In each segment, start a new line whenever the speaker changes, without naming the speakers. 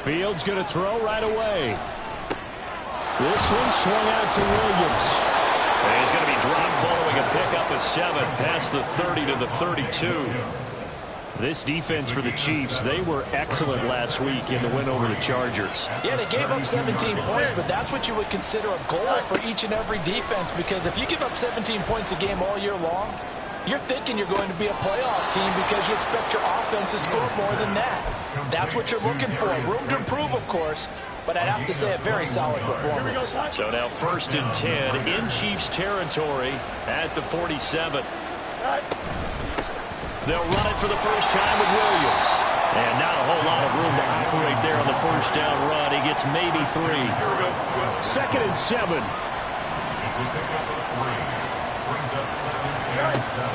Fields going to throw right away. This one swung out to Williams.
And he's going to be dropped following a pickup of 7 past the 30 to the 32.
This defense for the Chiefs, they were excellent last week in the win over the Chargers.
Yeah, they gave up 17 points, but that's what you would consider a goal for each and every defense, because if you give up 17 points a game all year long, you're thinking you're going to be a playoff team because you expect your offense to score more than that. That's what you're looking for. Room to improve, of course, but I'd have to say a very solid performance.
So now 1st and 10 in Chiefs territory at the 47. They'll run it for the first time with Williams. And not a whole lot of room to operate there on the first down run. He gets maybe 3.
2nd and 7.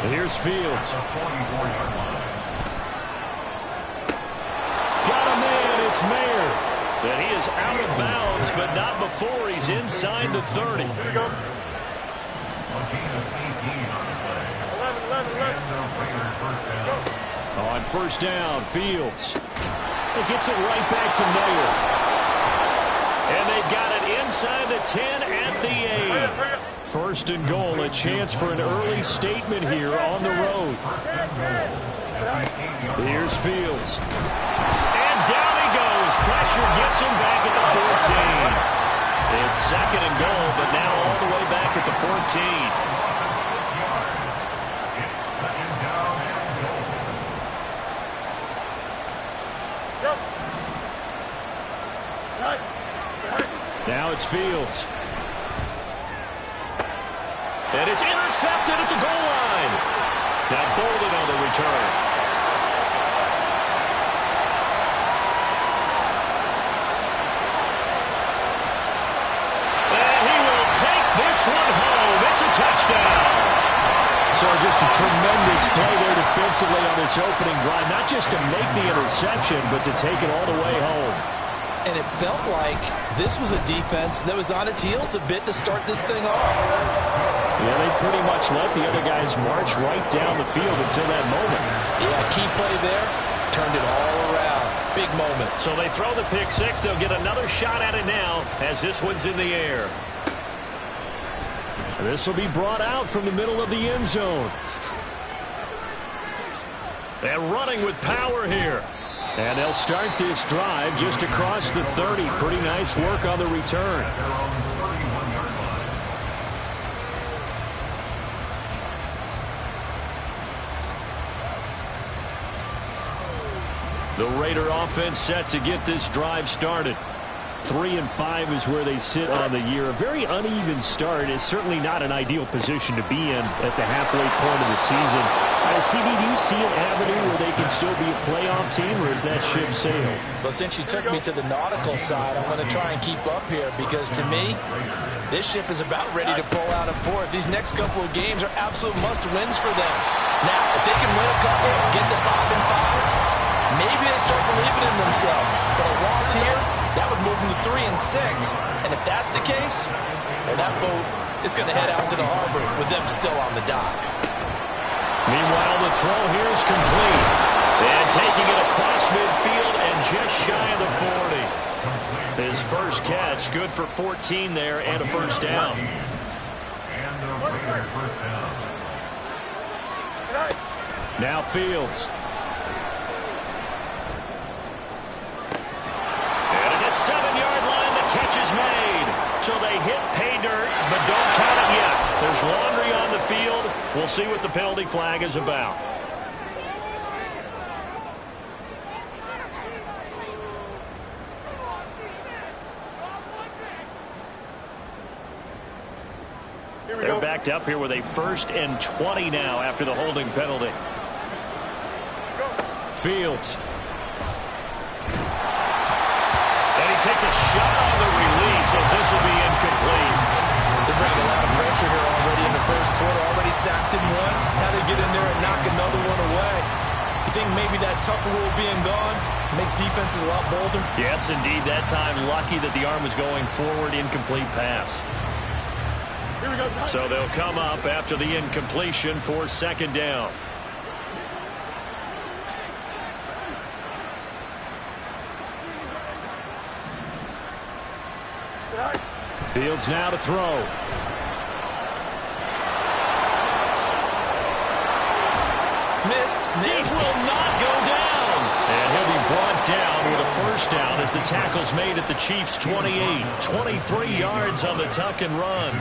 And here's Fields. Got a man, it's Mayer.
And he is out of bounds, but not before he's inside the 30.
On first down, Fields. It gets it right back to Mayer.
And they've got it inside the 10 at the 8.
1st and goal, a chance for an early statement here on the road. Here's Fields.
And down he goes. Pressure gets him back at the 14. It's 2nd and goal, but now all the way back at the 14.
Now it's Fields.
And it's intercepted at the goal line. Now Bolden on the return. And he will take this one home. It's a touchdown.
So just a tremendous play there defensively on this opening drive. Not just to make the interception, but to take it all the way home.
And it felt like this was a defense that was on its heels a bit to start this thing off.
Yeah, they pretty much let the other guys march right down the field until that moment.
Yeah, key play there, turned it all around. Big moment.
So they throw the pick 6. They'll get another shot at it now as this one's in the air.
This will be brought out from the middle of the end zone.
And running with power here.
And they'll start this drive just across the 30. Pretty nice work on the return.
The Raider offense set to get this drive started.
3 and 5 is where they sit on the year. A very uneven start is certainly not an ideal position to be in at the halfway point of the season. CB, do you see an avenue where they can still be a playoff team, or is that ship sailed?
Well, since you took me to the nautical side, I'm going to try and keep up here because, to me, this ship is about ready to pull out of port. These next couple of games are absolute must-wins for them. Now, if they can win a couple, get to 5 and 5, maybe they start believing in themselves. But a loss here, that would move them to 3 and 6. And if that's the case, well, that boat is going to head out to the harbor with them still on the dock.
Meanwhile, the throw here is complete. And taking it across midfield and just shy of the 40. His first catch, good for 14 there and a first down.
Now Fields.
And at the 7-yard line, the catch is made. So they hit pay dirt, but don't count it yet. There's laundry on the field. We'll see what the penalty flag is about. They're backed up here with a 1st and 20 now after the holding penalty.
Fields.
And he takes a shot on the release as this will be incomplete.
They're bringing a lot of pressure here already in the first quarter. Already sacked him once. Had to get in there and knock another one away. You think maybe that Tucker rule being gone makes defenses a lot bolder?
Yes, indeed. That time, lucky that the arm was going forward. Incomplete pass. So they'll come up after the incompletion for 2nd down.
Fields now to throw.
Missed.
He will not go down. And he'll be brought down with a first down as the tackle's made at the Chiefs' 28. 23 yards on the tuck and run.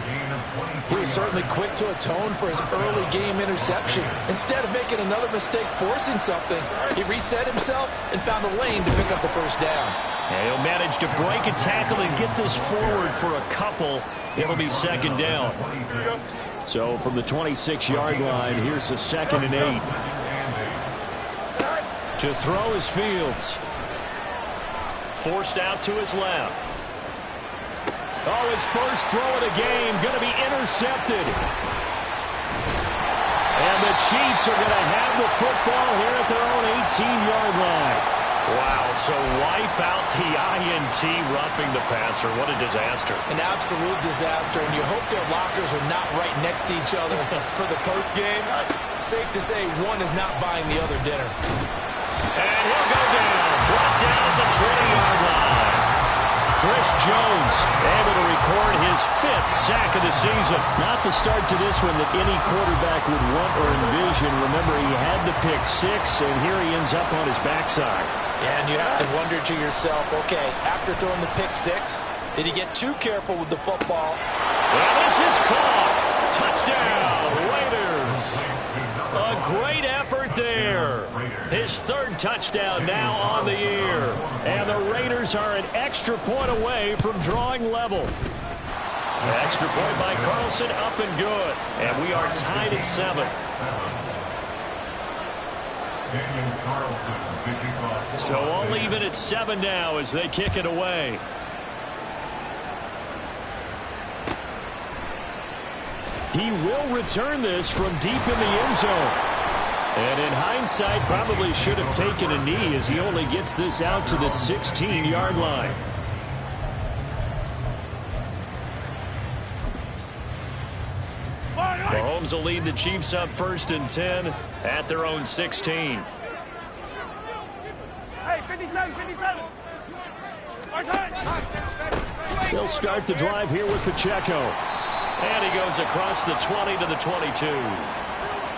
He was certainly quick to atone for his early game interception. Instead of making another mistake forcing something, he reset himself and found a lane to pick up the first down.
And he'll manage to break a tackle and get this forward for a couple. It'll be second down.
So from the 26-yard line, here's a 2nd and 8. To throw is Fields.
Forced out to his left.
Oh, his first throw of the game going to be intercepted. And the Chiefs are going to have the football here at their own 18-yard line.
Wow, so wipe out the INT roughing the passer. What a disaster.
An absolute disaster, and you hope their lockers are not right next to each other for the postgame. Safe to say one is not buying the other dinner.
And he'll go down. Brought down at the 20-yard line. Chris Jones able to record his 5th sack of the season.
Not the start to this one that any quarterback would want or envision. Remember, he had the pick 6, and here he ends up on his backside.
Yeah, and you have to wonder to yourself, okay, after throwing the pick 6, did he get too careful with the football?
Well, this is caught. Touchdown, Raiders. A great effort there. His 3rd touchdown now on the year.
And the Raiders are an extra point away from drawing level.
Extra point by Carlson, up and good. And we are tied at 7. So all even at 7 now as they kick it away.
He will return this from deep in the end zone. And in hindsight, probably should have taken a knee as he only gets this out to the 16-yard line.
Mahomes will lead the Chiefs up 1st and 10 at their own 16.
Hey, 57, 57.
They'll start the drive here with Pacheco.
And he goes across the 20 to the 22.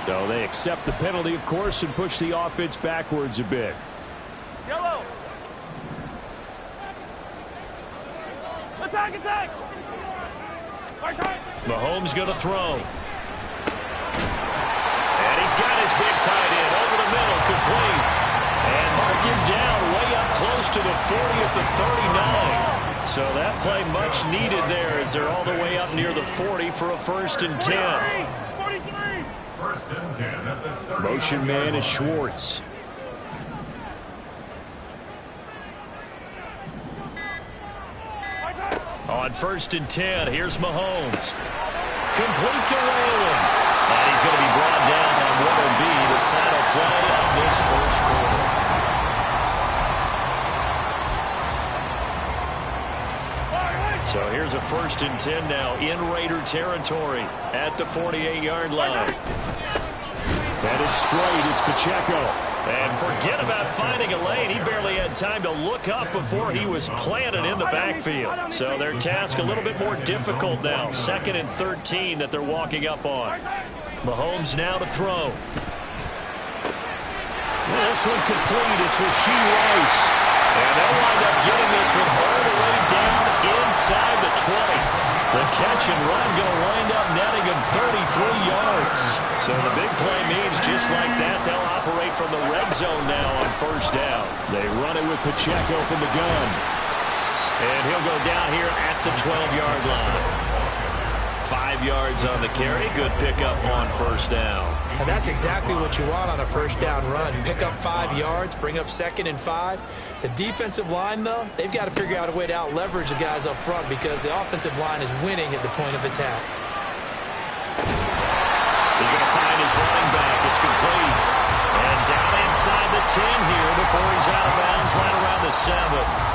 So they accept the penalty, of course, and push the offense backwards a bit.
Yellow. Attack, attack.
Mahomes going to throw. And he's got his big tight end over the middle, complete. And mark him down way up close to the 40 at the 39. So that play much needed there as they're all the way up near the 40 for a 1st and 10.
43.
1st and 10 at the 30.
Motion man is Schwartz.
On 1st and 10, here's Mahomes. Complete to Whalen. And he's going to be brought down on what will be the final play of this 1st quarter. So here's a 1st and 10 now in Raider territory at the 48-yard line.
And it's straight. It's Pacheco.
And forget about finding a lane. He barely had time to look up before he was planted in the backfield. So their task a little bit more difficult now. 2nd and 13 that they're walking up on. Mahomes now to throw.
This one complete. It's Rashee Rice.
And they'll wind up getting this one all the way down inside the 20. The catch and run going to wind up netting him 33 yards. So the big play means just like that, they'll operate from the red zone now on 1st down.
They run it with Pacheco from the gun.
And he'll go down here at the 12-yard line. 5 yards on the carry. Good pickup on 1st down.
And that's exactly what you want on a 1st down run. Pick up 5 yards, bring up 2nd and 5. The defensive line, though, they've got to figure out a way to out-leverage the guys up front because the offensive line is winning at the point of attack.
He's going to find his running back. It's complete. And down inside the 10 here before he's out of bounds right around the 7.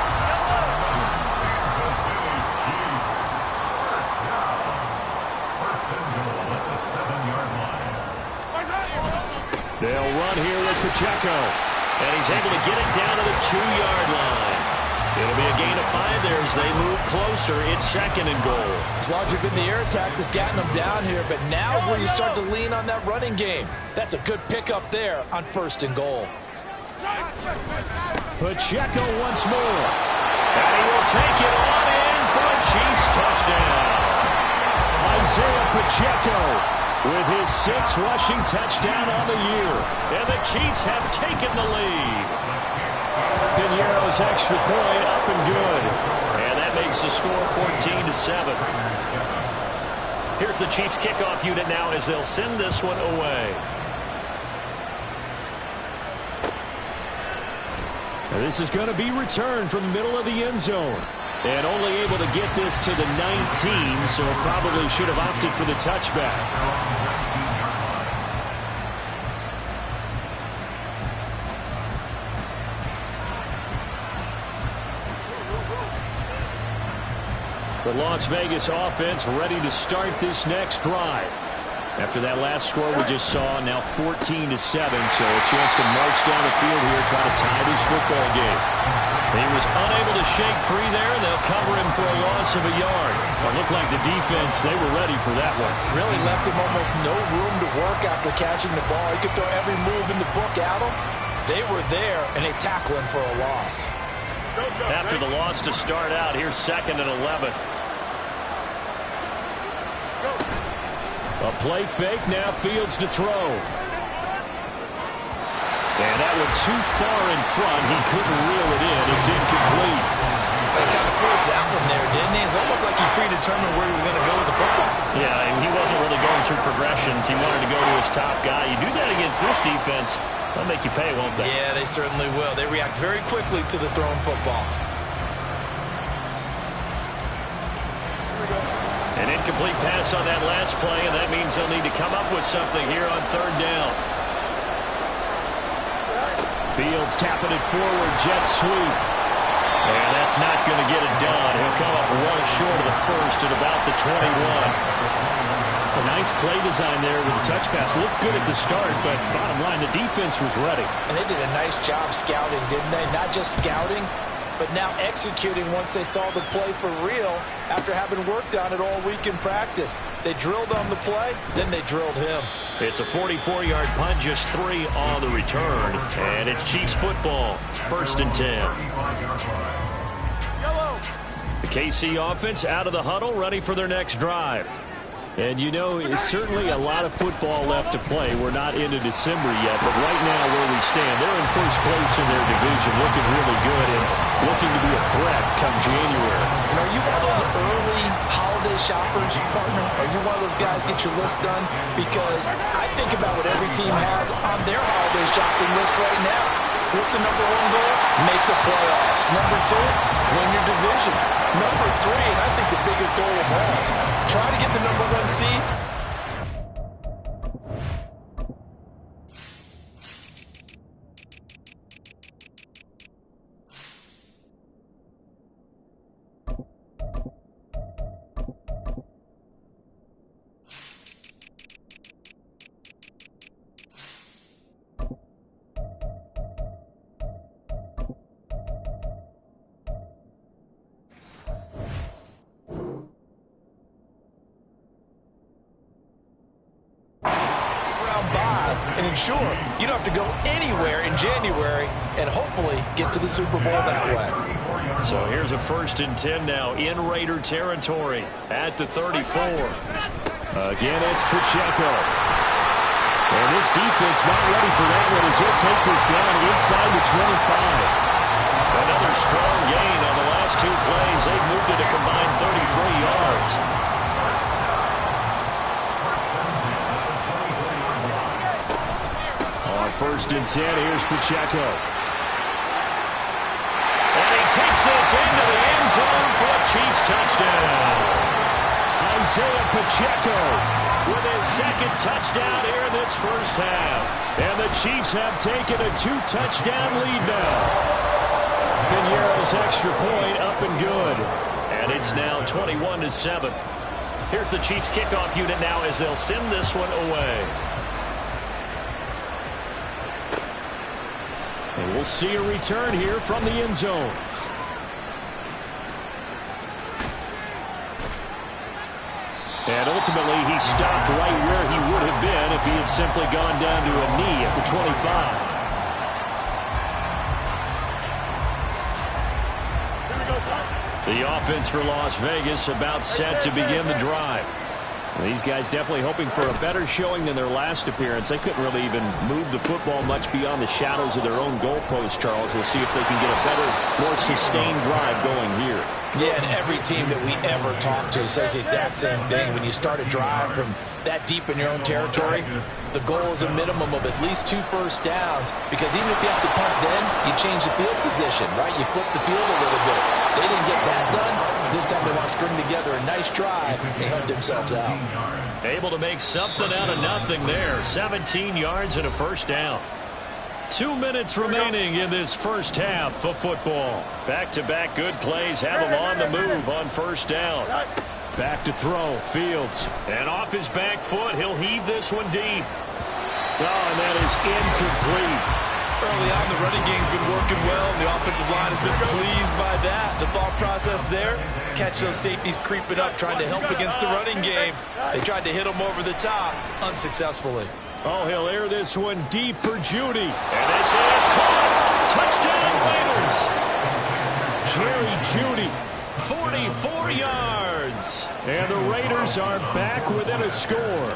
They'll run here with Pacheco.
And he's able to get it down to the 2-yard line. It'll be a gain of 5 there as they move closer. It's 2nd and goal.
It's largely been the air attack that's gotten them down here, but now is where you start to lean on that running game. That's a good pickup there on 1st and goal.
Pacheco once more.
And he will take it on in for a Chiefs touchdown.
Isaiah Pacheco with his 6th rushing touchdown on the year.
And the Chiefs have taken the lead.
Pinheiro's extra point up and good.
And that makes the score 14-7. Here's the Chiefs kickoff unit now as they'll send this one away.
Now this is going to be returned from the middle of the end zone. And only able to get this to the 19, so probably should have opted for the touchback. The Las Vegas offense ready to start this next drive. After that last score we just saw, now 14-7, so a chance to march down the field here, try to tie this football game.
He was unable to shake free there, and they'll cover him for a loss of a yard.
It looked like the defense, they were ready for that one.
Really left him almost no room to work after catching the ball. He could throw every move in the book at him. They were there, and they tackle him for a loss.
After the loss to start out, here's 2nd and 11.
A play fake, now Fields to throw. And that one too far in front. He couldn't reel it in. It's incomplete.
They kind of forced that one there, didn't he? It's almost like he predetermined where he was going to go with the football.
Yeah, and he wasn't really going through progressions. He wanted to go to his top guy. You do that against this defense, they'll make you pay, won't they?
Yeah, they certainly will. They react very quickly to the thrown football.
An incomplete pass on that last play, and that means they'll need to come up with something here on 3rd down.
Fields tapping it forward, jet sweep.
And that's not going to get it done. He'll come up well short of the first at about the 21.
A nice play design there with the touch pass. Looked good at the start, but bottom line, the defense was ready.
And they did a nice job scouting, didn't they? Not just scouting, but now executing once they saw the play for real after having worked on it all week in practice. They drilled on the play, then they drilled him.
It's a 44-yard punt, just 3 on the return. And it's Chiefs football, 1st and 10. The KC offense out of the huddle, ready for their next drive.
And you know, it's certainly a lot of football left to play. We're not into December yet, but right now where we stand, they're in first place in their division, looking really good and looking to be a threat come January.
And are you one of those early holiday shoppers, partner? Are you one of those guys get your list done? Because I think about what every team has on their holiday shopping list right now. What's the number 1 goal? Make the playoffs. Number 2, win your division. Number 3, and I think the biggest goal of all, try to get the number 1 seed. And ensure you don't have to go anywhere in January and hopefully get to the Super Bowl that way.
So here's a 1st and 10 now in Raider territory at the 34.
Again, it's Pacheco. And this defense not ready for that one as he'll take this down inside the 25.
Another strong gain on the last 2 plays. They've moved it a combined 33 yards.
On 1st and 10, here's Pacheco.
And he takes this into the end zone for a Chiefs touchdown.
Isaiah Pacheco
with his 2nd touchdown here in this first half.
And the Chiefs have taken a 2-touchdown lead now. Pinheiro's extra point up and good.
And it's now 21-7. Here's the Chiefs kickoff unit now as they'll send this one away.
And we'll see a return here from the end zone. And ultimately, he stopped right where he would have been if he had simply gone down to a knee at the 25. The offense for Las Vegas about set to begin the drive. These guys definitely hoping for a better showing than their last appearance. They couldn't really even move the football much beyond the shadows of their own goalpost, Charles. We'll see if they can get a better, more sustained drive going here.
Yeah, and every team that we ever talk to says the exact same thing. When you start a drive from that deep in your own territory, the goal is a minimum of at least 2 first downs, because even if you have to punt then, you change the field position, right? You flip the field a little bit. They didn't get that done. This time they want to string together a nice drive and help themselves out.
Able to make something out of nothing there. 17 yards and a first down. 2 minutes remaining in this first half of football. Back-to-back good plays have him on the move on first down. Back to throw, Fields. And off his back foot, he'll heave this one deep.
Oh, and that is incomplete.
Early on, the running game's been working well, and the offensive line has been pleased by that. The thought process there, catch those safeties creeping up, trying to help against the running game. They tried to hit them over the top, unsuccessfully.
Oh, he'll air this one deep for Judy.
And this is caught. Touchdown,
Jerry
Raiders.
Judy.
44 yards.
And the Raiders are back within a score.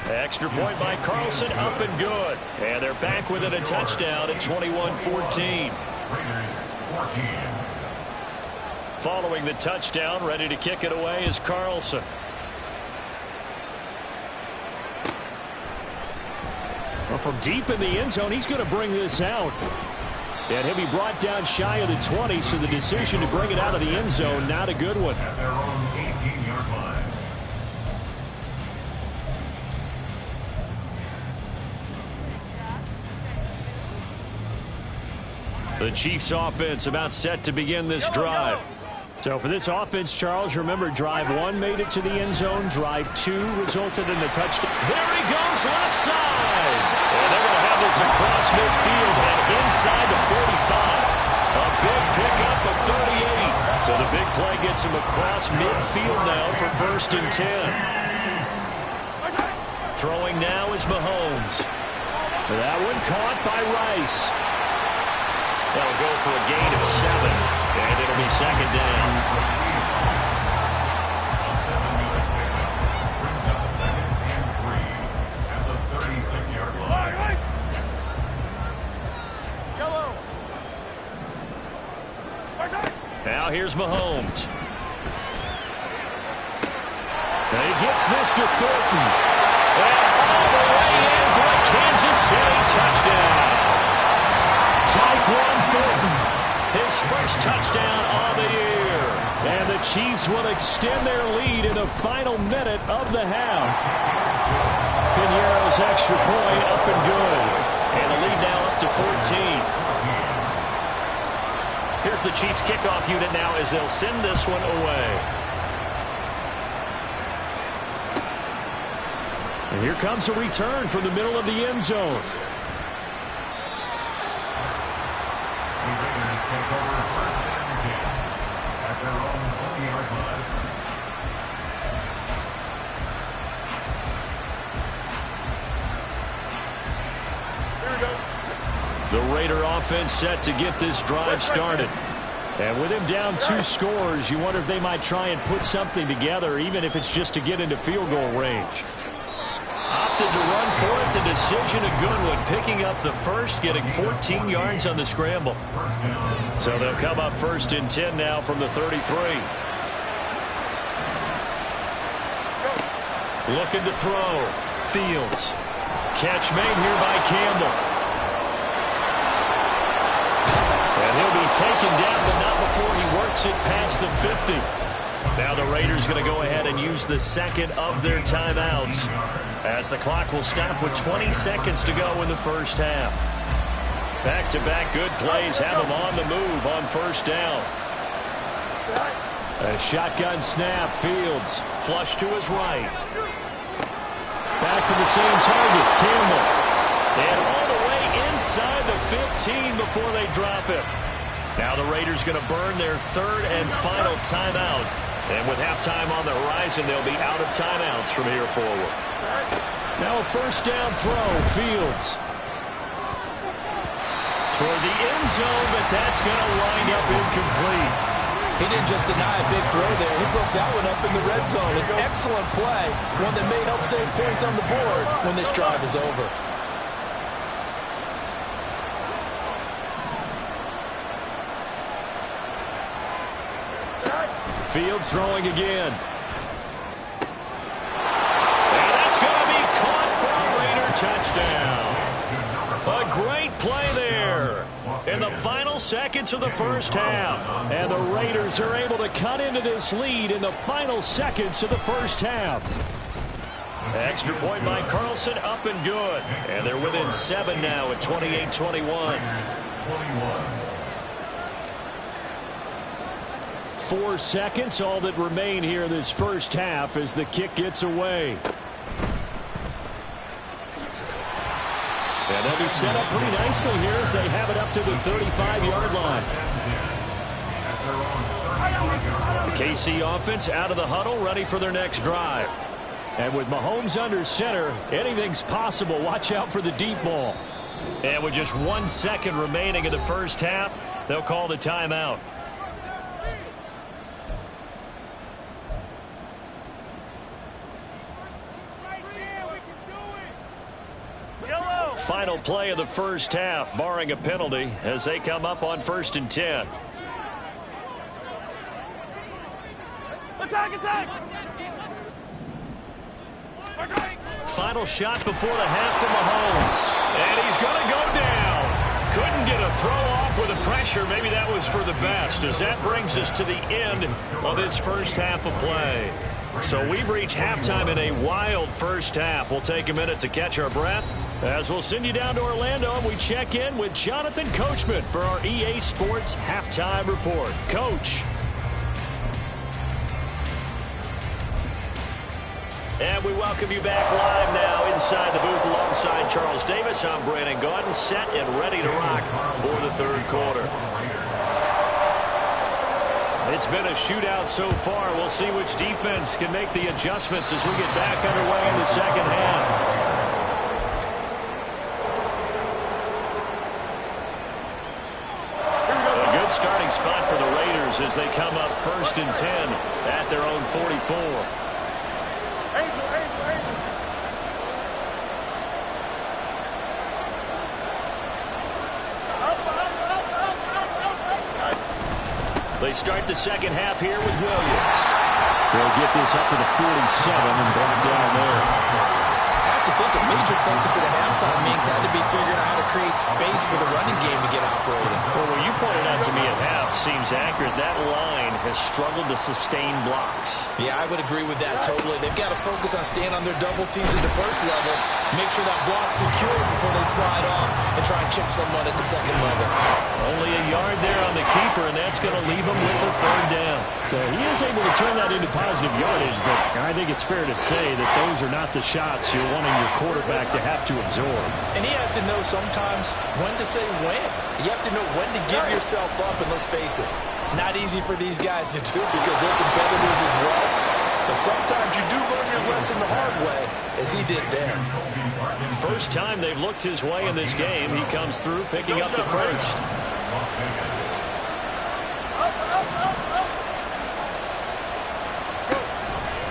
Extra point by Carlson, up and good. And they're back within a touchdown at 21-14. Following the touchdown, ready to kick it away is Carlson.
Well, from deep in the end zone, he's going to bring this out. And he'll be brought down shy of the 20, so the decision to bring it out of the end zone, not a good one.
At their own 18-yard line.
The Chiefs offense about set to begin this drive.
So for this offense, Charles, remember drive 1 made it to the end zone. Drive 2 resulted in a touchdown.
There he goes, left side. And they're going to have this across midfield and inside the 45. A big pickup of 38. So the big play gets him across midfield now for 1st and 10. Throwing now is Mahomes.
That one caught by Rice.
That'll go for a gain of 7, and it'll be 2nd down.
A 7-yard pickup brings up 2nd and 3 at the 36-yard line.
Yellow.
Now here's Mahomes.
And he gets this to Thornton.
And all the way in for a Kansas City touchdown.
Tyquan Thornton.
His first touchdown on the year.
And the Chiefs will extend their lead in the final minute of the half. Piñeiro's extra point up and good.
And the lead now up to 14. Here's the Chiefs kickoff unit now as they'll send this one away.
And here comes a return from the middle of the end zone.
The Raiders take over 1st and 10 at their own 20-yard line.
The Raider offense set to get this drive started.
And with him down 2 scores, you wonder if they might try and put something together, even if it's just to get into field goal range.
Opted to run for it. The decision a good one. Picking up the first, getting 14 yards on the scramble. So they'll come up 1st and 10 now from the 33. Looking to throw. Fields. Catch made here by Campbell. And he'll be taken down, but not before he works it past the 50. Now the Raiders going to go ahead and use the second of their timeouts, as the clock will stop with 20 seconds to go in the first half. Back-to-back good plays have them on the move on 1st down.
A shotgun snap. Fields.
Flush to his right.
Back to the same target. Campbell.
And all the way inside the 15 before they drop it. Now the Raiders going to burn their 3rd and final timeout And with halftime on the horizon, they'll be out of timeouts from here forward.
Now a first down throw, Fields.
Toward the end zone, but that's going to wind up incomplete.
He didn't just deny a big throw there. He broke that one up in the red zone. An excellent play, one that may help save points on the board when this drive is over.
Fields throwing again.
And that's going to be caught for a Raider touchdown. A great play there in the final seconds of the first half.
And the Raiders are able to cut into this lead in the final seconds of the first half.
Extra point by Carlson, up and good. And they're within 7 now at 28-21.
4 seconds, all that remain here in this first half as the kick gets away. And they'll be set up pretty nicely here as they have it up to the 35-yard line. The KC offense out of the huddle, ready for their next drive. And with Mahomes under center, anything's possible. Watch out for the deep ball.
And with just 1 second remaining in the first half, they'll call the timeout. Final play of the first half, barring a penalty, as they come up on 1st and 10.
Attack!
Final shot before the half from Mahomes. And he's going to go down. Couldn't get a throw off with the pressure. Maybe that was for the best, as that brings us to the end of this first half of play. So we've reached halftime in a wild first half. We'll take a minute to catch our breath, as we'll send you down to Orlando and we check in with Jonathan Coachman for our EA Sports Halftime Report. Coach. And we welcome you back live now inside the booth alongside Charles Davis. I'm Brandon Gaudin, set and ready to rock for the third quarter. It's been a shootout so far. We'll see which defense can make the adjustments as we get back underway in the second half. A good starting spot for the Raiders as they come up 1st and 10 at their own 44. They start the second half here with Williams.
They'll get this up to the 47 and brought down there.
I have to think a major focus at a halftime means had to be figuring out how to create space for the running game to get operating.
Well, what you pointed out to me at half seems accurate. That line has struggled to sustain blocks.
Yeah, I would agree with that totally. They've got to focus on staying on their double teams at the first level, make sure that block's secured before they slide off, and try and chip someone at the second level.
Only a yard there on the keeper, and that's going to leave him with a third down.
So he is able to turn that into positive yardage, but I think it's fair to say that those are not the shots you're wanting your quarterback to have to absorb.
And he has to know sometimes when to say when. You have to know when to give yourself up, and let's face it, not easy for these guys to do because they're competitors as well. But sometimes you do learn your lesson the hard way, as he did there.
First time they've looked his way in this game. He comes through picking up the first.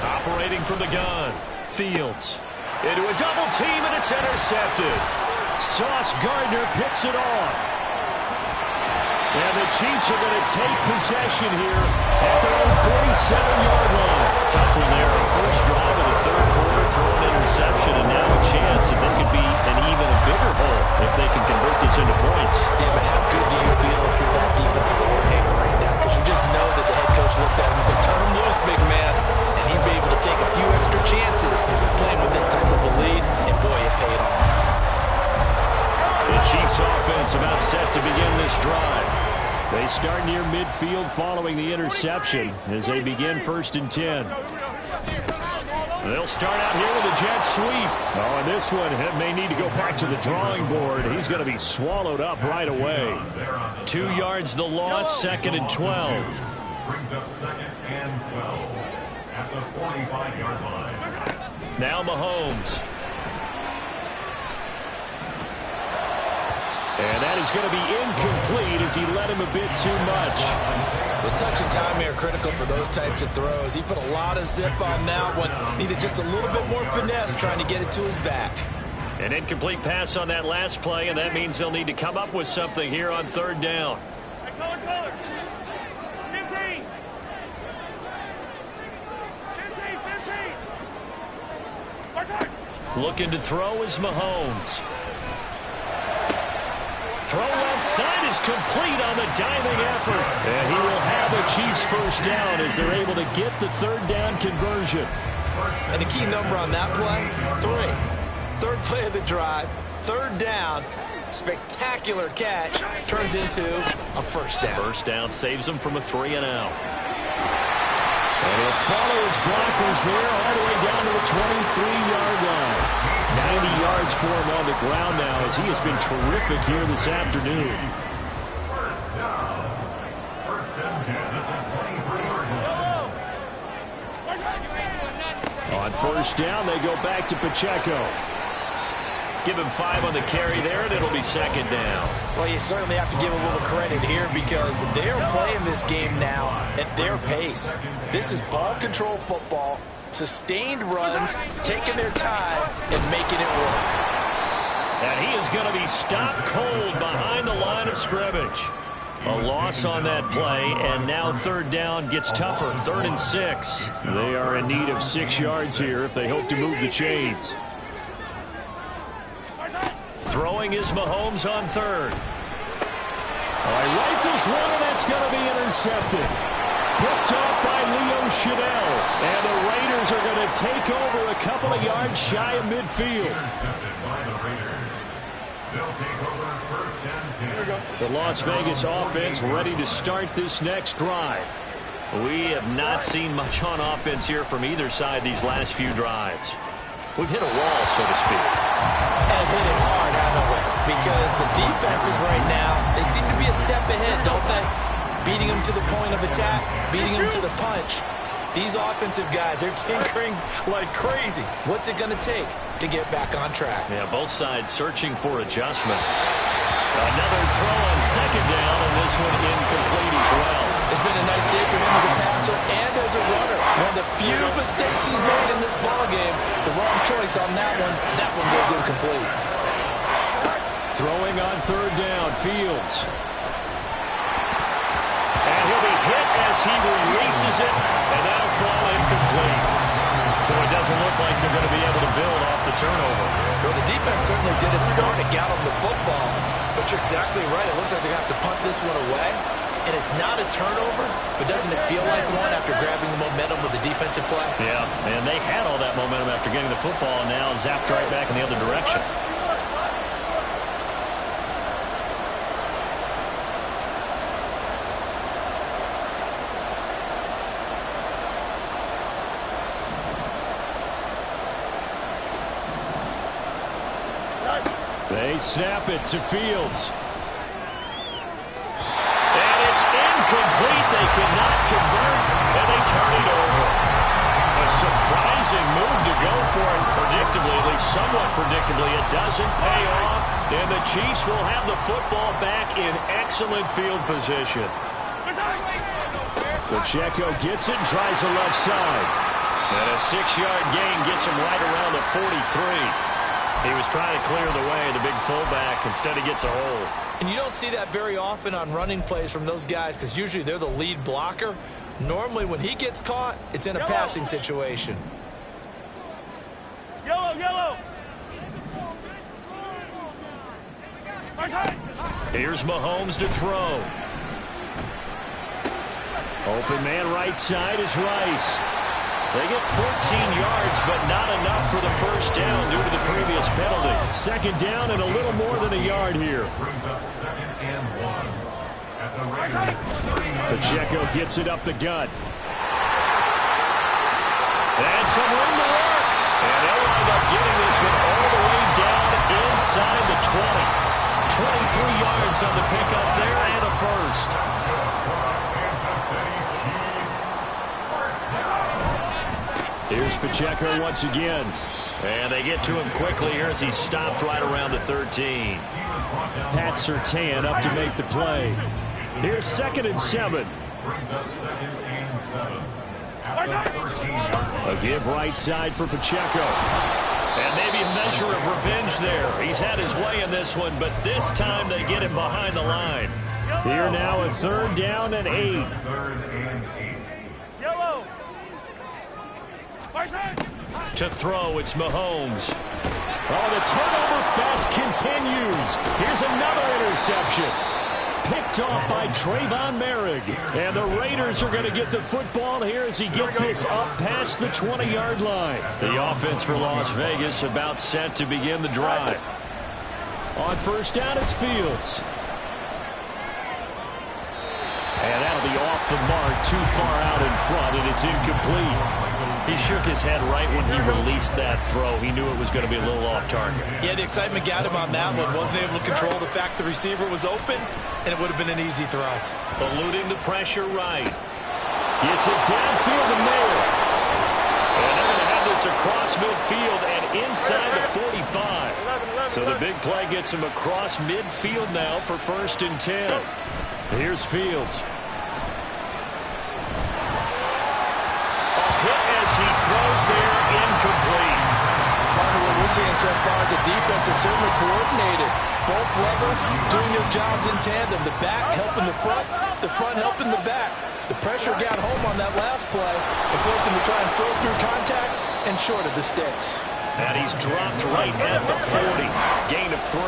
Operating from the gun, Fields. Into a double team, and it's intercepted.
Sauce Gardner picks it off. And the Chiefs are going to take possession here at their own 47-yard line.
Tough one there. First drive of the third quarter, throw an interception, and now a chance that they could be an even bigger hole if they can convert this into points.
Yeah, but how good do you feel if you're that defensive coordinator right now? Because you just know that the head coach looked at him and said, turn him loose, big man. And he'd be able to take a few extra chances playing with this type of a lead, and boy, it paid off.
The Chiefs offense about set to begin this drive.
They start near midfield following the interception as they begin 1st and 10.
They'll start out here with a jet sweep.
Oh, and this one may need to go back to the drawing board. He's going to be swallowed up right away.
2 yards the loss, 2nd and 12.
Brings up 2nd and 12. the 45-yard line.
Now Mahomes. And that is going to be incomplete as he led him a bit too much.
The touch and time here are critical for those types of throws. He put a lot of zip on that one. Needed just a little bit more finesse trying to get it to his back.
An incomplete pass on that last play, and that means they'll need to come up with something here on third down.
Hey, color. 15. 15.
Looking to throw is Mahomes. Throw left side is complete on the diving effort. And he will have the Chiefs first down as they're able to get the third down conversion.
And the key number on that play, 3. Third play of the drive, third down, spectacular catch, turns into a first down.
First down saves them from a 3-and-out. And he'll follow his blockers there all the way down to the 23-yard line. 90 yards for him on the ground now as he has been terrific here this afternoon.
First down. First and 10 at the 23-yard line.
On first down, they go back to Pacheco. Give him 5 on the carry there, and it'll be second down.
Well, you certainly have to give a little credit here because they're playing this game now at their pace. This is ball control football, sustained runs, taking their time, and making it work.
And he is going to be stopped cold behind the line of scrimmage. A loss on that play, and now third down gets tougher, 3rd and 6. They are in need of 6 yards here if they hope to move the chains. Throwing is Mahomes on third. Rifles one, and that's going to be intercepted. Picked off by Leo Chanel. And the Raiders are going to take over a couple of yards shy of midfield.
Intercepted by the Raiders. They'll take over first and 10.
The Las Vegas offense ready to start this next drive. We have not seen much on offense here from either side these last few drives. We've hit a wall, so to speak.
And hit it hard, haven't we? Because the defenses right now, they seem to be a step ahead, don't they? Beating them to the point of attack, beating them to the punch. These offensive guys, they're tinkering like crazy. What's it going to take to get back on track?
Yeah, both sides searching for adjustments. Another throw on second down, and this one incomplete as well.
It's been a nice day for him as a passer and as a runner. One of the few mistakes he's made in this ballgame. The wrong choice on that one. That one goes incomplete.
Throwing on third down, Fields. And he'll be hit as he releases it, and that'll fall incomplete. So it doesn't look like they're going to be able to build off the turnover.
Well, the defense certainly did its part to get him the football. But you're exactly right. It looks like they're going to have to punt this one away. And it's not a turnover, but doesn't it feel like one after grabbing the momentum with the defensive play?
Yeah, and they had all that momentum after getting the football, and now zapped right back in the other direction. They snap it to Fields. And it's incomplete. They cannot convert, and they turn it over. A surprising move to go for it predictably, at least somewhat predictably. It doesn't pay off, and the Chiefs will have the football back in excellent field position. Pacheco gets it and tries the left side. And a 6-yard gain gets him right around the 43. He was trying to clear the way, the big fullback. Instead, he gets a hole.
And you don't see that very often on running plays from those guys because usually they're the lead blocker. Normally, when he gets caught, it's in a passing situation.
Yellow.
Here's Mahomes to throw. Open man right side is Rice. They get 14 yards, but not enough for the first down due to the previous penalty. Second down and a little more than a yard here.
Brings up 2nd and 1 at the Raiders' 39.
Pacheco gets it up the gut. And some room to work. And they'll wind up getting this one all the way down inside the 20. 23 yards on the pickup there and a first.
Here's Pacheco once again.
And they get to him quickly here as he's stopped right around the 13.
Pat Surtain up to make the play. Here's 2nd and 7.
Brings us 2nd and 7. At the 13-yard
A give right side for Pacheco.
And maybe a measure of revenge there. He's had his way in this one, but this time they get him behind the line.
Here now a 3rd down and 8.
3rd and 8.
Yellow.
To throw, it's Mahomes.
Oh, the turnover fest continues. Here's another interception. Picked off by Trayvon Merrick. And the Raiders are going to get the football here as he gets this up past the 20-yard line.
The offense for Las Vegas about set to begin the drive.
On 1st down, it's Fields. And that'll be off the mark, too far out in front, and it's incomplete.
He shook his head right when he released that throw. He knew it was going to be a little off target.
Yeah, the excitement got him on that one. Wasn't able to control the fact the receiver was open, and it would have been an easy throw.
Eluding the pressure right.
Gets it downfield to Mayer.
And they're going to have this across midfield and inside the 45. So the big play gets him across midfield now for 1st and 10.
Here's Fields.
He throws there, incomplete.
Partner, what we're seeing so far is the defense is certainly coordinated. Both levels doing their jobs in tandem. The back helping the front helping the back. The pressure got home on that last play and forced him to try and throw through contact and short of the sticks.
And he's dropped right at the 40. Gain of 3.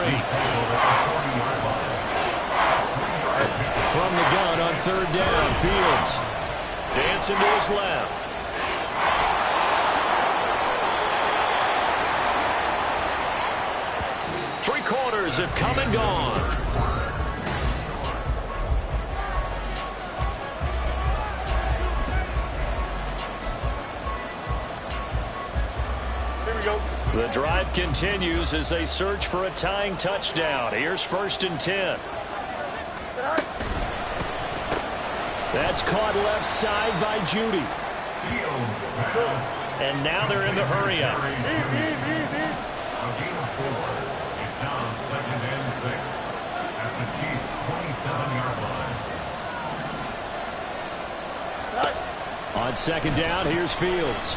From the gun on 3rd down, Fields.
Dancing to his left. Three-quarters have come and gone.
Here we go.
The drive continues as they search for a tying touchdown. Here's 1st and 10.
That's caught left side by Judy.
Fields pass.
And now they're in the hurry up.
A gain of 4. It's now 2nd and 6. At the Chiefs' 27-yard line.
On 2nd down, here's Fields.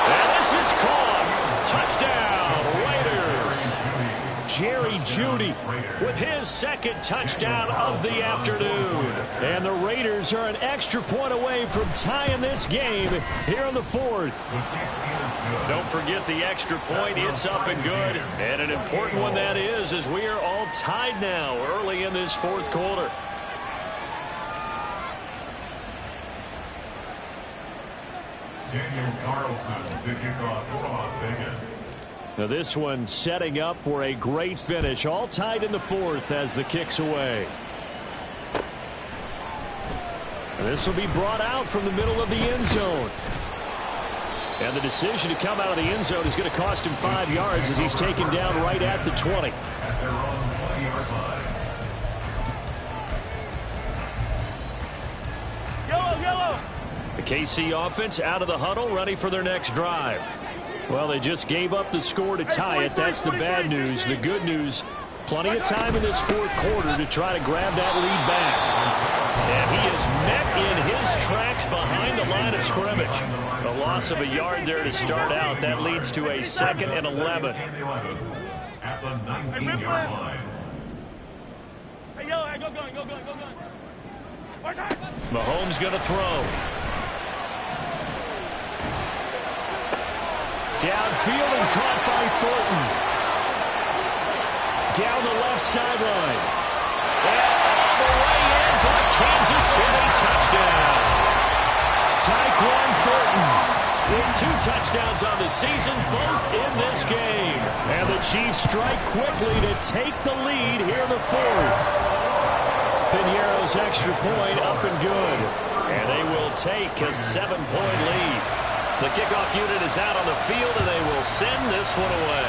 And this is caught. Touchdown, Raiders.
Jerry Jeudy
with his 2nd touchdown of the afternoon.
And the Raiders are an extra point away from tying this game here in the 4th.
Don't forget the extra point. It's up and good. And an important one that is, as we are all tied now early in this 4th quarter.
Daniel Carlson to kick off for Las Vegas.
Now this one setting up for a great finish. All tied in the 4th as the kick's away. This will be brought out from the middle of the end zone. And the decision to come out of the end zone is going to cost him 5 yards as he's taken down right at the 20.
At their own 20-yard line.
Yellow.
The KC offense out of the huddle, ready for their next drive.
Well, they just gave up the score to tie it. That's the bad news. The good news, plenty of time in this 4th quarter to try to grab that lead back.
And he is met in his tracks behind the line of scrimmage. A loss of a yard there to start out. That leads to a 2nd and 11.
At the 19-yard line.
Hey, yellow, hey, go gun.
Mahomes going to throw.
Downfield and caught by Thornton. Down the left sideline.
And all the way in for the Kansas City touchdown.
Tyquan Thornton
With 2 touchdowns on the season, both in this game.
And the Chiefs strike quickly to take the lead here in the 4th. Piñeiro's extra point up and good.
And they will take a 7-point lead. The kickoff unit is out on the field, and they will send this one away.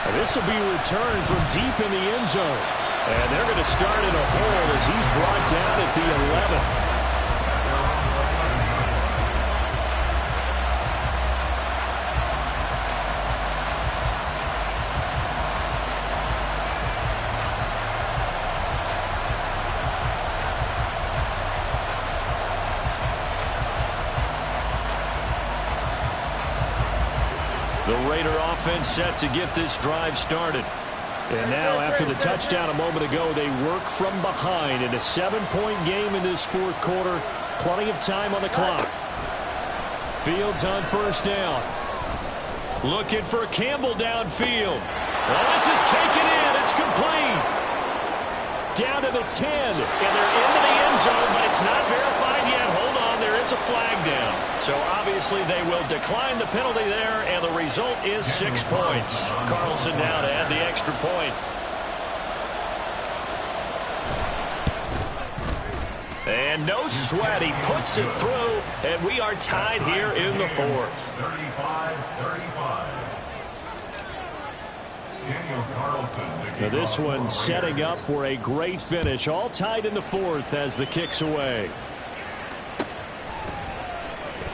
And this will be returned from deep in the end zone. And they're going to start in a hole as he's brought down at the 11. The Raider offense set to get this drive started. And now, after the touchdown a moment ago, they work from behind in a 7-point game in this fourth quarter. Plenty of time on the clock. Fields on first down. Looking for Campbell downfield. Well, this is taken in. It's complete. Down to the 10. And they're into the end zone, but it's not verified yet. Hold on, there is a flag down. So obviously they will decline the penalty there, and the result is 6 points. Carlson now to add the extra point. And no sweat, he puts it through, and we are tied here in the fourth.
35-35.
Now this one setting up for a great finish. All tied in the fourth as the kick's away.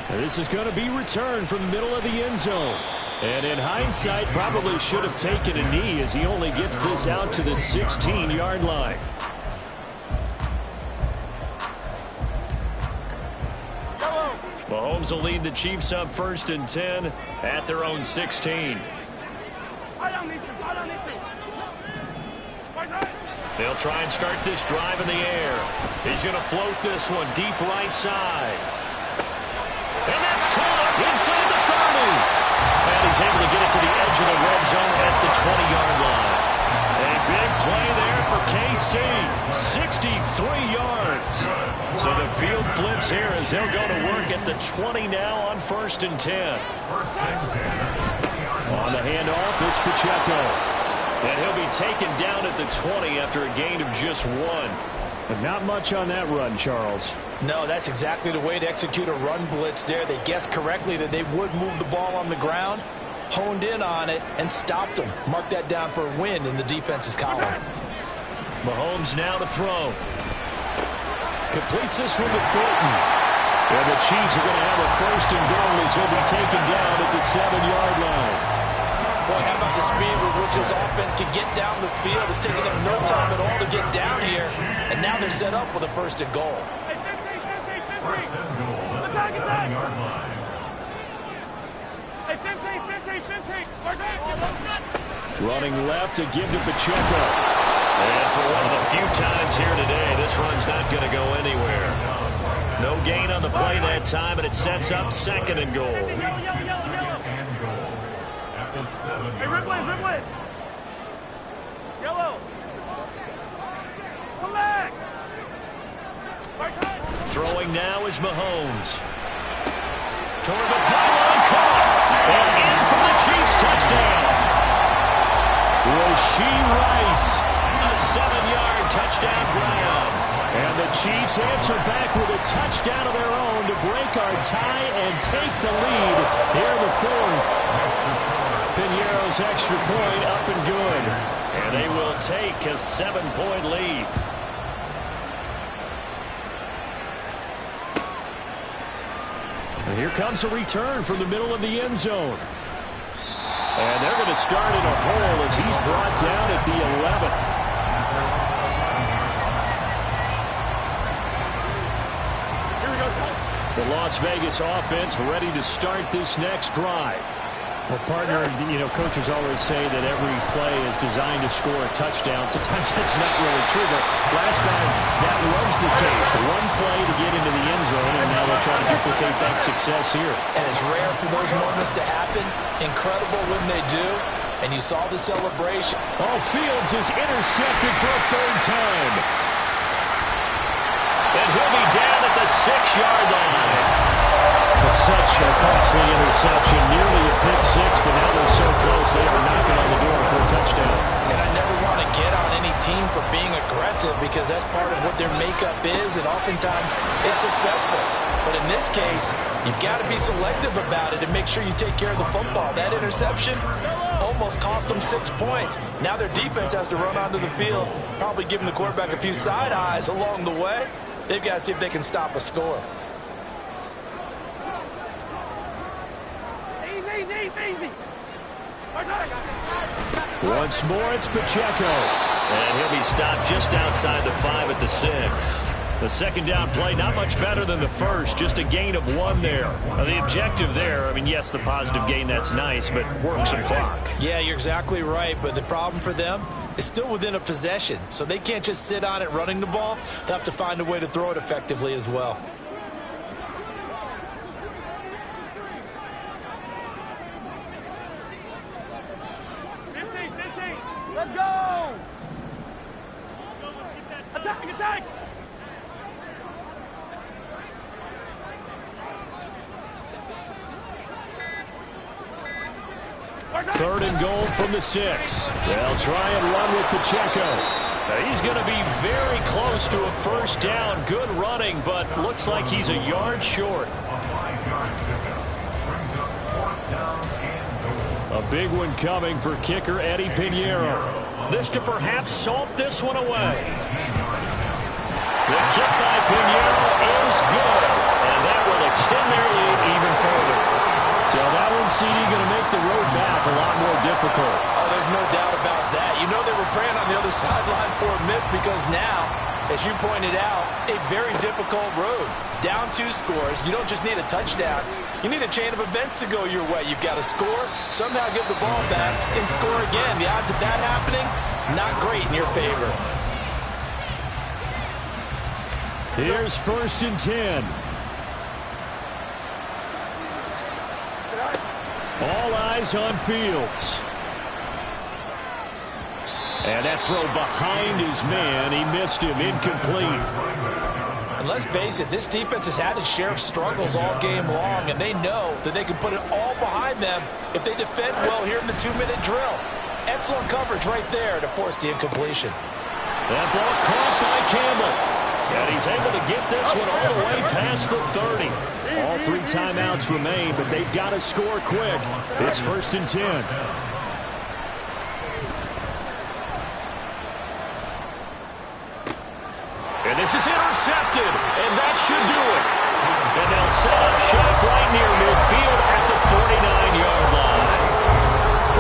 And this is going to be returned from the middle of the end zone. And in hindsight, probably should have taken a knee as he only gets this out to the 16-yard line. Mahomes will lead the Chiefs up 1st and 10 at their own 16. They'll try and start this drive in the air. He's going to float this one deep right side. And that's caught inside the 30. And he's able to get it to the edge of the red zone at the 20-yard line. A big play there for KC. 63 yards. So the field flips here as they'll go to work at the 20 now on 1st and 10. On the handoff, it's Pacheco. And he'll be taken down at the 20 after a gain of just 1. But not much on that run, Charles.
No, that's exactly the way to execute a run blitz there. They guessed correctly that they would move the ball on the ground, honed in on it, and stopped them. Mark that down for a win in the defense's column.
Mahomes now to throw. Completes this one to Fulton. And the Chiefs are going to have a 1st and goal as he'll be taken down at the 7-yard line.
Boy, how about the speed with which this offense can get down the field? It's taking them no time at all to get down here. And now they're set up with a 1st and goal.
First and goal at the 7-yard line.
Running left to give to Pacheco.
And for one of the few times here today, this run's not going to go anywhere. No gain on the play that time, and it sets up 2nd and goal.
Hey, Ripley. Yellow. Come back.
Throwing now is Mahomes. Toward the pylon, caught. And in for the Chiefs touchdown.
Rashee Rice.
A 7-yard touchdown grab.
And the Chiefs answer back with a touchdown of their own to break our tie and take the lead here in the fourth. Piñeiro's extra point up and good.
And they will take a 7-point lead.
And here comes a return from the middle of the end zone. And they're going to start in a hole as he's brought down at the 11. The Las Vegas offense ready to start this next drive. Well, partner, coaches always say that every play is designed to score a touchdown. Sometimes that's not really true, but last time that was the case. One play to get into the end zone, and now they'll try to duplicate that success here.
And it's rare for those moments to happen. Incredible when they do. And you saw the celebration.
Oh, Fields is intercepted for a 3rd time.
And he'll be down at the 6-yard line.
Such a costly interception, nearly a pick 6, but now they're so close they are knocking on the door for a touchdown.
And I never want to get on any team for being aggressive because that's part of what their makeup is, and oftentimes it's successful. But in this case, You've got to be selective about it and make sure you take care of the football. That interception almost cost them 6 points. Now their defense has to run onto the field, probably giving the quarterback a few side eyes along the way. They've got to see if they can stop a score.
Easy.
Once more, it's Pacheco.
And he'll be stopped just outside the 5 at the 6. The second down play, not much better than the first, just a gain of 1 there. The objective there, I mean, yes, the positive gain, that's nice, but work some clock.
Yeah, you're exactly right, but the problem for them is still within a possession, so they can't just sit on it running the ball. They'll have to find a way to throw it effectively as well.
Let's go! Attack!
Third and goal from the 6. They'll try and run with Pacheco.
Now he's going to be very close to a first down. Good running, but looks like he's a yard short.
A big one coming for kicker Eddie Pinheiro.
This to perhaps salt this one away. The kick by Pinheiro is good, and that will extend their lead even further.
So that one, CD, going to make the road back a lot more difficult.
Oh, there's no doubt about that. You know they were praying on the other sideline for a miss because now, as you pointed out, a very difficult road. Down 2 scores. You don't just need a touchdown. You need a chain of events to go your way. You've got to score, somehow give the ball back, and score again. The odds of that happening, not great in your favor.
Here's 1st and 10. All eyes on Fields. And that throw behind his man. He missed him. Incomplete.
And let's face it, this defense has had its share of struggles all game long, and they know that they can put it all behind them if they defend well here in the 2-minute drill. Excellent coverage right there to force the incompletion.
That ball caught by Campbell.
And he's able to get this one all the way past the 30.
All 3 timeouts remain, but they've got to score quick. It's 1st and 10.
And this is intercepted, and that should do it. And they'll set up shop right near midfield at the 49-yard line.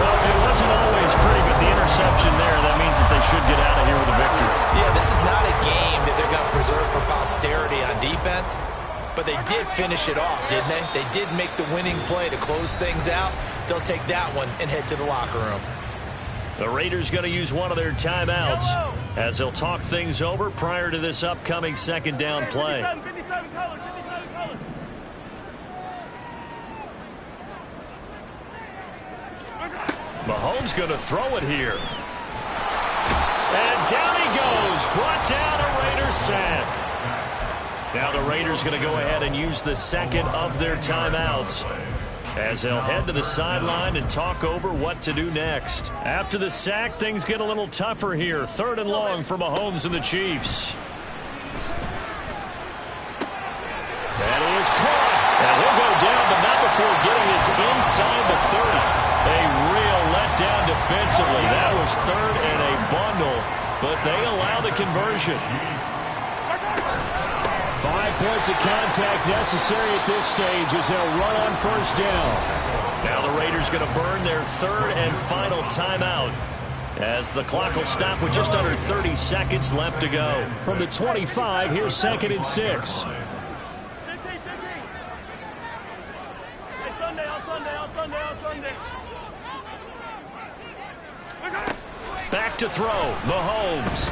Well, it wasn't always pretty, but the interception there, that means that they should get out of here with a victory.
Yeah, this is not a game that they're going to preserve for posterity on defense, but they did finish it off, didn't they? They did make the winning play to close things out. They'll take that one and head to the locker room.
The Raiders going to use one of their timeouts as they'll talk things over prior to this upcoming second down play.
57 colors.
Mahomes going to throw it here. And down he goes. Brought down a Raiders sack. Now the Raiders going to go ahead and use the second of their timeouts as they'll head to the sideline and talk over what to do next. After the sack, things get a little tougher here. 3rd and long for Mahomes and the Chiefs.
That is caught.
And he'll go down, but not before getting this inside the 30. A real letdown defensively. That was 3rd and a bundle, but they allow the conversion.
5 points of contact necessary at this stage as they'll run on 1st down.
Now the Raiders going to burn their 3rd and final timeout as the clock will stop with just under 30 seconds left to go.
From the 25, here's 2nd and 6.
Back to throw, Mahomes.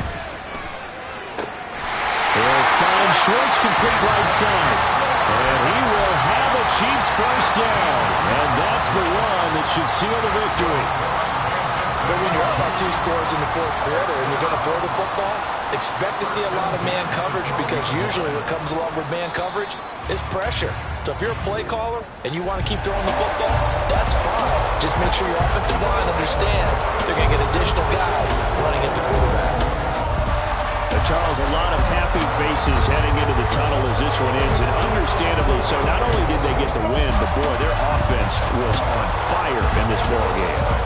He'll find Schwartz complete right side. And he will have a Chiefs first down. And that's the one that should seal the victory.
But when you're up by 2 scores in the 4th quarter and you're going to throw the football, expect to see a lot of man coverage because usually what comes along with man coverage is pressure. So if you're a play caller and you want to keep throwing the football, that's fine. Just make sure your offensive line understands they're going to get additional guys running at the quarterback.
Charles, a lot of happy faces heading into the tunnel as this one ends, and understandably so. Not only did they get the win, but boy, their offense was on fire in this ball game.